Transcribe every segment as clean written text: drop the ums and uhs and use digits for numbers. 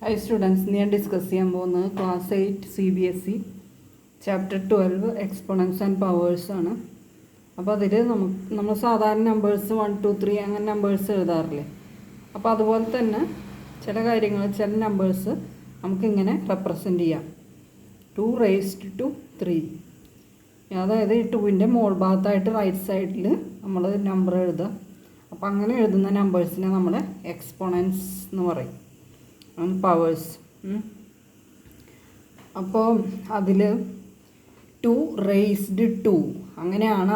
Hi students, ഞാൻ discuss ചെയ്യാൻ പോകുന്നത് class 8 CBSE chapter 12 exponents and powers ആണ്. അപ്പോൾ അതിൽ നമ്മൾ സാധാരണ നമ്പേഴ്സ് 1 2 3 അങ്ങനെ നമ്പേഴ്സ് എഴുതാറില്ലേ. അപ്പോൾ അതുപോലെ തന്നെ ചില കാര്യങ്ങൾ ചില നമ്പേഴ്സ് നമുക്കിങ്ങനെ റെപ്രസെൻ്റ് ചെയ്യാം. 2 raised to 3, അതായത് ഈ 2ൻ്റെ മോൾ ഭാഗത്തായിട്ട് റൈറ്റ് സൈഡിൽ നമ്മൾ നമ്പർ എഴുതുക. അപ്പോൾ അങ്ങനെ എഴുതുന്ന നമ്പേഴ്സിനെ നമ്മൾ എക്സ്പോണൻസ് എന്ന് പറയും, പവേഴ്സ്. അപ്പോൾ അതിൽ 2 raised to അങ്ങനെയാണ്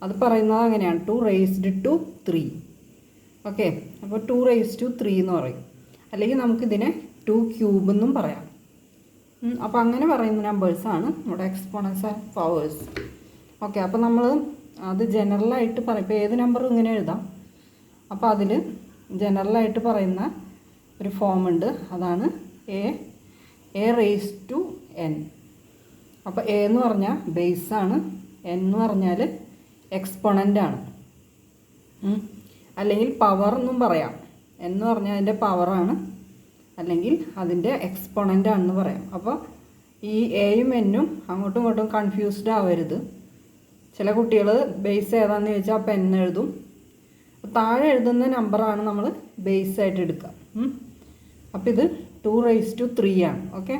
അത് പറയുന്നത് അങ്ങനെയാണ്, 2 raised to 3. ഓക്കെ, അപ്പോൾ 2 raised to 3 എന്ന് പറയും, അല്ലെങ്കിൽ നമുക്കിതിനെ 2 cube എന്നും പറയാം. അപ്പോൾ അങ്ങനെ പറയുന്ന നമ്പേഴ്സാണ് നമ്മുടെ എക്സ്പോണൻസ് ആൻഡ് പവേഴ്സ്. ഓക്കെ, അപ്പോൾ നമ്മൾ അത് ജനറലായിട്ട് പറയും. ഇപ്പോൾ ഏത് നമ്പറും ഇങ്ങനെ എഴുതാം. അപ്പോൾ അതിൽ ജനറലായിട്ട് പറയുന്ന ഒരു ഫോം ഉണ്ട്, അതാണ് എ റേസ് ടു എൻ. അപ്പോൾ എ എന്ന് പറഞ്ഞാൽ ബേസാണ്, എൻ എന്ന് പറഞ്ഞാൽ എക്സ്പോണൻ്റാണ്, അല്ലെങ്കിൽ പവർ എന്നും പറയാം. എൻ എന്ന് പറഞ്ഞാൽ അതിൻ്റെ പവറാണ്, അല്ലെങ്കിൽ അതിൻ്റെ എക്സ്പോണൻ്റാണെന്ന് പറയാം. അപ്പോൾ ഈ എയും എന്നും അങ്ങോട്ടും ഇങ്ങോട്ടും കൺഫ്യൂസ്ഡ് ആവരുത്. ചില കുട്ടികൾ ബേസ് ഏതാണെന്ന് ചോദിച്ചാൽ അപ്പോൾ എൻ എഴുതും. താഴെ എഴുതുന്ന നമ്പറാണ് നമ്മൾ ബേസായിട്ട് എടുക്കുക. അപ്പോൾ ഇത് 2 raised to 3 ആണ്. ഓക്കെ,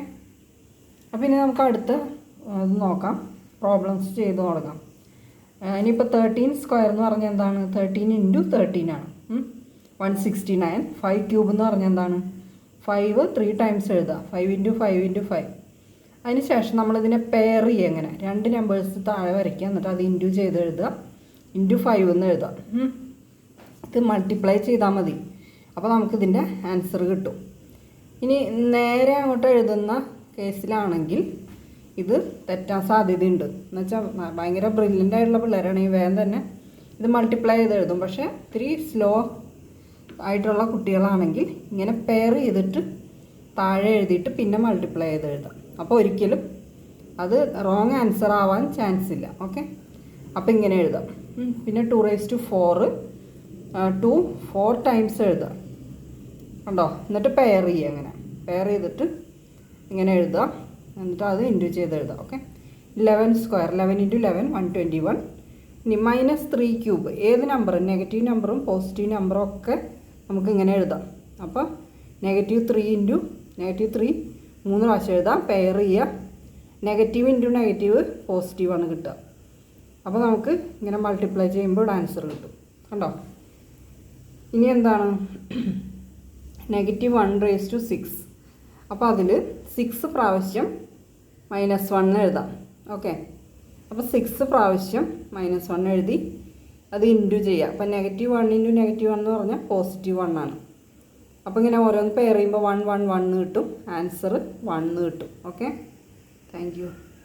അപ്പോൾ ഇനി നമുക്ക് അടുത്ത ഇത് നോക്കാം, പ്രോബ്ലംസ് ചെയ്ത് തുടങ്ങാം. ഇനിയിപ്പോൾ 13 സ്ക്വയർ എന്ന് പറഞ്ഞാൽ എന്താണ്? 13 × 13 ആണ്, 169. 5 ക്യൂബ് എന്ന് പറഞ്ഞാൽ എന്താണ്? 5 3 ടൈംസ് എഴുതുക, 5 × 5 × 5. അതിന് ശേഷം നമ്മളിതിനെ പെയർ ചെയ്യുക. എങ്ങനെ? 2 നമ്പേഴ്സ് താഴെ വരയ്ക്കുക, എന്നിട്ട് അത് ഇൻറ്റു ചെയ്ത് എഴുതുക, ഇൻറ്റു 5 എന്ന് എഴുതുക. ഇത് മൾട്ടിപ്ലൈ ചെയ്താൽ മതി. അപ്പോൾ നമുക്കിതിൻ്റെ ആൻസർ കിട്ടും. ഇനി നേരെ അങ്ങോട്ട് എഴുതുന്ന കേസിലാണെങ്കിൽ ഇത് തെറ്റാൻ സാധ്യതയുണ്ട്. എന്നുവെച്ചാൽ ഭയങ്കര ബ്രില്യൻ്റ് ആയിട്ടുള്ള പിള്ളേരാണെങ്കിൽ വേഗം തന്നെ ഇത് മൾട്ടിപ്ലൈ ചെയ്ത് എഴുതും. പക്ഷേ ഇത്തിരി സ്ലോ ആയിട്ടുള്ള കുട്ടികളാണെങ്കിൽ ഇങ്ങനെ പെയർ ചെയ്തിട്ട് താഴെ എഴുതിയിട്ട് പിന്നെ മൾട്ടിപ്ലൈ ചെയ്ത് എഴുതാം. അപ്പോൾ ഒരിക്കലും അത് റോങ് ആൻസർ ആവാൻ ചാൻസ് ഇല്ല. ഓക്കെ, അപ്പോൾ ഇങ്ങനെ എഴുതാം. പിന്നെ 2 raised to 4, 2 4 ടൈംസ് എഴുതുക, കണ്ടോ? എന്നിട്ട് പെയർ ചെയ്യുക. അങ്ങനെ പെയർ ചെയ്തിട്ട് ഇങ്ങനെ എഴുതുക, എന്നിട്ട് അത് ഇൻറ്റു ചെയ്ത് എഴുതുക. Okay, 11 square, 11 × 11 121. ഇനി -3 ക്യൂബ്, ഏത് നമ്പറും നെഗറ്റീവ് നമ്പറും പോസിറ്റീവ് നമ്പറും ഒക്കെ നമുക്ക് ഇങ്ങനെ എഴുതാം. അപ്പോൾ -3 × -3 3 പ്രാവശ്യം എഴുതാം, പെയർ ചെയ്യുക, നെഗറ്റീവ് ഇൻറ്റു നെഗറ്റീവ് പോസിറ്റീവാണ് കിട്ടുക. അപ്പോൾ നമുക്ക് ഇങ്ങനെ മൾട്ടിപ്ലൈ ചെയ്യുമ്പോൾ ആൻസർ കിട്ടും, കണ്ടോ? ഇനി എന്താണ്? -1 raised to 6. അപ്പോൾ അതിൽ 6 പ്രാവശ്യം -1 എഴുതാം. ഓക്കെ, അപ്പോൾ 6 പ്രാവശ്യം -1 എഴുതി അത് ഇൻറ്റു ചെയ്യുക. അപ്പോൾ -1 × -1 എന്ന് പറഞ്ഞാൽ +1 ആണ്. അപ്പോൾ ഇങ്ങനെ ഓരോന്ന് പെയർ ചെയ്യുമ്പോൾ 1 1 1 കിട്ടും, ആൻസർ 1 കിട്ടും. Okay, thank you.